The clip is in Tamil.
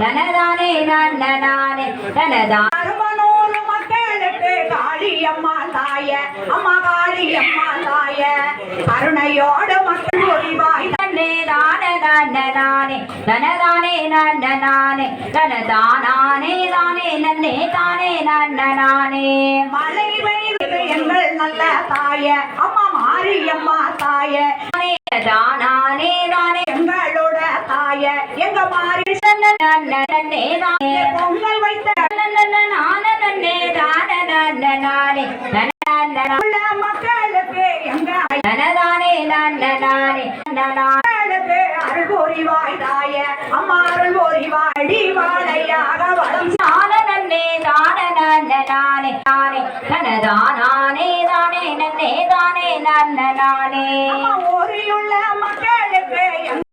தனதானே நன்னதானே தனதான் மக்களுக்கு காளியம்மா தாய அம்மா காளியம்மா தாய கருணையோடு மக்கள் ஒளிவாய் தன்னே தானே நன்னதானே தனதானே நன்னதானே தனதானே தானே நன்னே தானே நன்னதானே மழை பெய்து எங்கள் நல்ல தாய அம்மா மாரியம்மா தாய தானே தானே எங்களோட தாய எங்க மாறி பொங்கல் வைத்த மக்களுக்கு எங்க தனதானே மக்களுக்கு அருள்பொறிவாய் தாய அம்மா அருள்பொறிவாடி வாழையாக நன்னே தானே தனதானே தானே நன்னே தானே நன்னே ஓரியுள்ள மக்களுக்கு